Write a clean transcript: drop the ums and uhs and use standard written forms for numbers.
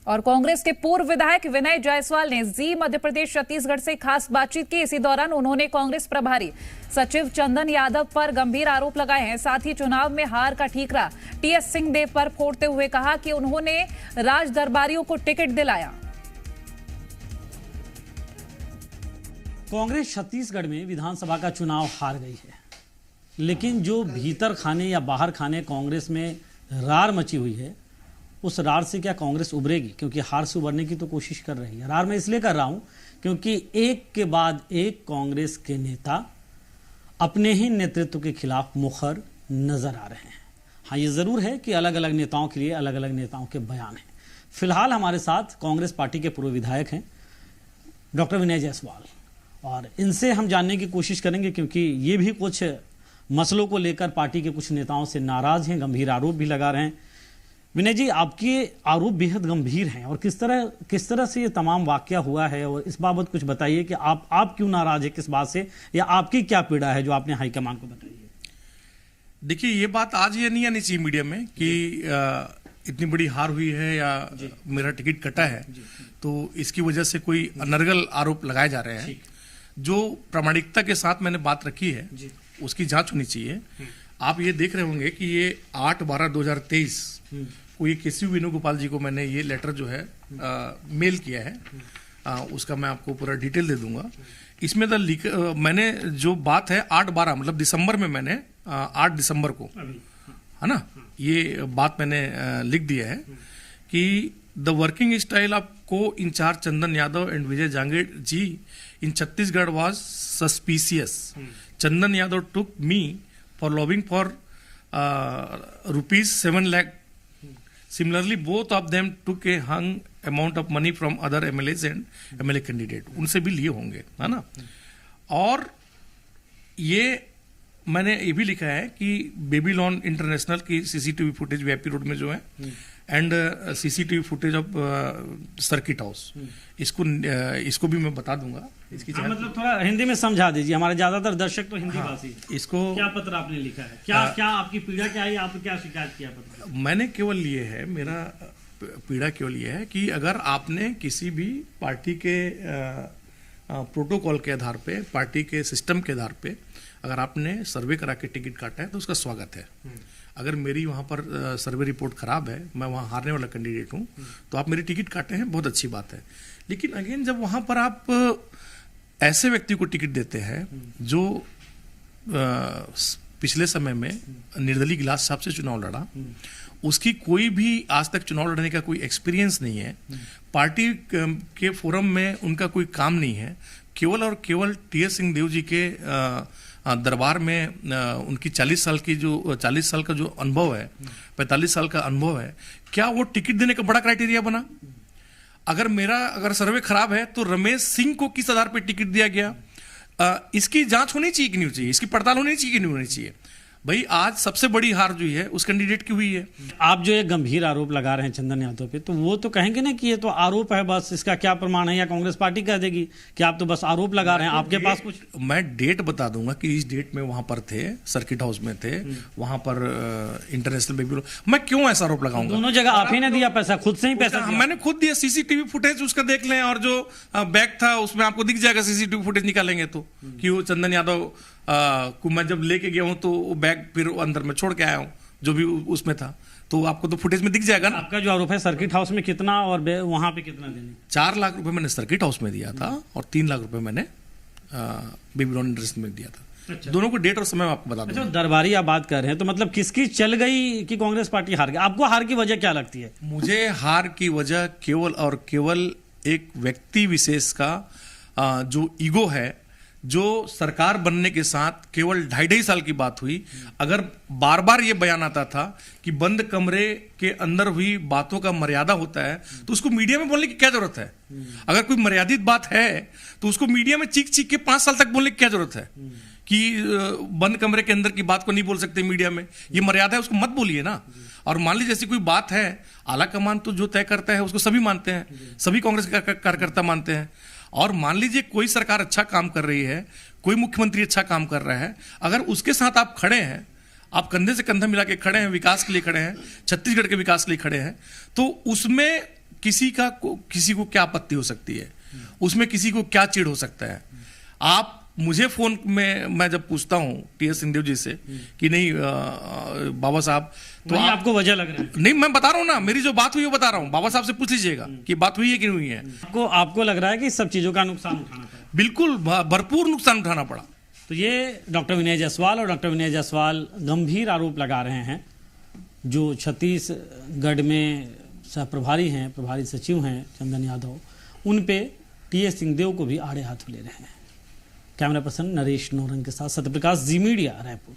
और कांग्रेस के पूर्व विधायक विनय जायसवाल ने जी मध्य प्रदेश छत्तीसगढ़ से खास बातचीत की। इसी दौरान उन्होंने कांग्रेस प्रभारी सचिव चंदन यादव पर गंभीर आरोप लगाए हैं। साथ ही चुनाव में हार का ठीकरा टीएस सिंहदेव पर फोड़ते हुए कहा कि उन्होंने राज दरबारियों को टिकट दिलाया। कांग्रेस छत्तीसगढ़ में विधानसभा का चुनाव हार गई है, लेकिन जो भीतर खाने या बाहर खाने कांग्रेस में रार मची हुई है, उस रार से क्या कांग्रेस उभरेगी? क्योंकि हार से उभरने की तो कोशिश कर रही है। रार मैं इसलिए कर रहा हूं क्योंकि एक के बाद एक कांग्रेस के नेता अपने ही नेतृत्व के खिलाफ मुखर नजर आ रहे हैं। हाँ, ये जरूर है कि अलग अलग नेताओं के लिए अलग अलग नेताओं के बयान हैं। फिलहाल हमारे साथ कांग्रेस पार्टी के पूर्व विधायक हैं डॉक्टर विनय जायसवाल, और इनसे हम जानने की कोशिश करेंगे क्योंकि ये भी कुछ मसलों को लेकर पार्टी के कुछ नेताओं से नाराज हैं, गंभीर आरोप भी लगा रहे हैं। विनय जी, आपके आरोप बेहद गंभीर हैं और किस तरह से ये तमाम वाकया हुआ है, और इस बाबत कुछ बताइए कि आप क्यों नाराज है, किस बात से, या आपकी क्या पीड़ा है जो आपने हाईकमान को बताई है? देखिए, ये बात आज ये नहीं आनी चाहिए मीडिया में कि इतनी बड़ी हार हुई है या मेरा टिकट कटा है, तो इसकी वजह से कोई अनर्गल आरोप लगाए जा रहे हैं। जो प्रामाणिकता के साथ मैंने बात रखी है उसकी जांच होनी चाहिए। आप ये देख रहे होंगे कि ये 8/12/2023 को ये केसी वेणुगोपाल जी को मैंने ये लेटर जो है मेल किया है। उसका मैं आपको पूरा डिटेल दे दूंगा। इसमें मैंने जो बात है 8/12 मतलब दिसंबर में, मैंने 8 दिसंबर को, है ना, ये बात मैंने लिख दिया है कि the working style of co incharge Chandan Yadav and Vijay Jangid ji in Chhattisgarh was suspicious. Chandan Yadav took me for lobbying for rupees 7 lakh. Similarly, both of them took a hung amount of money from other MLAs and MLA candidate. उनसे भी लिए होंगे, है ना। और ये मैंने ये भी लिखा है कि बेबीलोन इंटरनेशनल की सीसीटीवी फुटेज वीआईपी रोड में जो है and CCTV footage of circuit house, इसको भी मैं बता दूंगा। इसकी मतलब थोड़ा हिंदी में समझा दीजिए, हमारे ज्यादातर दर्शक तो हिंदी भाषी हैं। इसको क्या पत्र आपने लिखा है, क्या आपकी पीड़ा क्या है, आपने क्या शिकायत किया पत्र? मैंने केवल ये है, मेरा पीड़ा केवल ये है कि अगर आपने किसी भी पार्टी के प्रोटोकॉल के आधार पे, पार्टी के सिस्टम के आधार पे अगर आपने सर्वे करा के टिकट काटा है तो उसका स्वागत है। अगर मेरी वहाँ पर सर्वे रिपोर्ट खराब है, मैं वहाँ हारने वाला कैंडिडेट हूँ, तो आप मेरी टिकट काटे हैं, बहुत अच्छी बात है। लेकिन अगेन जब वहाँ पर आप ऐसे व्यक्ति को टिकट देते हैं जो पिछले समय में निर्दलीय गिलास साहब से चुनाव लड़ा, उसकी कोई भी आज तक चुनाव लड़ने का कोई एक्सपीरियंस नहीं है, पार्टी के फोरम में उनका कोई काम नहीं है, केवल और केवल टीएस सिंहदेव जी के दरबार में उनकी 40 साल का जो अनुभव है, 45 साल का अनुभव है, क्या वो टिकट देने का बड़ा क्राइटेरिया बना? अगर सर्वे खराब है तो रमेश सिंह को किस आधार पर टिकट दिया गया? इसकी जांच होनी चाहिए कि नहीं होनी चाहिए? इसकी पड़ताल होनी चाहिए कि नहीं होनी चाहिए? भाई, आज सबसे बड़ी हार जो है उस कैंडिडेट की हुई है। आप जो एक गंभीर आरोप लगा रहे हैं चंदन यादव पे, तो वो तो कहेंगे ना कि ये तो आरोप है, बस इसका क्या प्रमाण है, या कांग्रेस पार्टी कह देगी कि आप तो बस आरोप लगा रहे हैं, आपके पास कुछ? मैं डेट बता दूंगा कि इस डेट में वहां पर थे, सर्किट हाउस में थे, वहां पर इंटरनेशनल बेबी, मैं क्यों ऐसा आरोप लगाऊंगा? दोनों जगह आप ही ने दिया पैसा, खुद से ही पैसा? मैंने खुद दिया। सीसीटीवी फुटेज उसका देख लें, और जो बैग था उसमें आपको दिख जाएगा, सीसीटीवी फुटेज निकालेंगे तो, कि वो चंदन यादव को मैं जब लेके गया हूं तो वो बैग फिर अंदर में छोड़ के आया हूं, जो भी उसमें था, तो आपको तो फुटेज में दिख जाएगा ना। आपका जो आरोप है सर्किट हाउस में कितना और वहां पे कितना देने? 4 लाख रुपए मैंने सर्किट हाउस में दिया था और 3 लाख रुपए मैंने बेबीलोन इंडस्ट्री में दिया था। अच्छा। दोनों को डेट और समय आपको बता दूंगा। दरबारी आप बात कर रहे हैं, तो मतलब किसकी चल गई कि कांग्रेस पार्टी हार गई? आपको हार की वजह क्या लगती है? मुझे हार की वजह केवल और केवल एक व्यक्ति विशेष का जो ईगो है, जो सरकार बनने के साथ केवल 2.5 साल की बात हुई। अगर बार बार ये बयान आता था कि बंद कमरे के अंदर हुई बातों का मर्यादा होता है, तो उसको मीडिया में बोलने की क्या जरूरत है? अगर कोई मर्यादित बात है तो उसको मीडिया में चीख चीख के 5 साल तक बोलने की क्या जरूरत है कि बंद कमरे के अंदर की बात को नहीं बोल सकते मीडिया में? ये मर्यादा है, उसको मत बोलिए ना। और मान लीजिए जैसी कोई बात है, आला कमान तो जो तय करता है उसको सभी मानते हैं, सभी कांग्रेस कार्यकर्ता मानते हैं। और मान लीजिए कोई सरकार अच्छा काम कर रही है, कोई मुख्यमंत्री अच्छा काम कर रहा है, अगर उसके साथ आप खड़े हैं, आप कंधे से कंधा मिला के खड़े हैं, विकास के लिए खड़े हैं, छत्तीसगढ़ के विकास के लिए खड़े हैं, तो उसमें किसी को क्या आपत्ति हो सकती है, उसमें किसी को क्या चिढ़ हो सकता है। आप मुझे फोन में मैं जब पूछता हूं टीएस सिंहदेव जी से कि नहीं बाबा साहब, तो आपको वजह लग रहा है? नहीं, मैं बता रहा हूं ना, मेरी जो बात हुई वो बता रहा हूं। बाबा साहब से पूछ लीजिएगा कि बात हुई है कि नहीं हुई है। आपको लग रहा है कि इस सब चीजों का नुकसान उठाना पड़ा? बिल्कुल भरपूर नुकसान उठाना पड़ा। तो ये डॉक्टर विनय जायसवाल, और डॉक्टर विनय जायसवाल गंभीर आरोप लगा रहे हैं। जो छत्तीसगढ़ में सह प्रभारी हैं, प्रभारी सचिव हैं चंदन यादव, उन पे टीएस सिंहदेव को भी आड़े हाथ ले रहे हैं। कैमरा पर्सन नरेश नोरंग के साथ सत्यप्रकाश, जी मीडिया, रायपुर।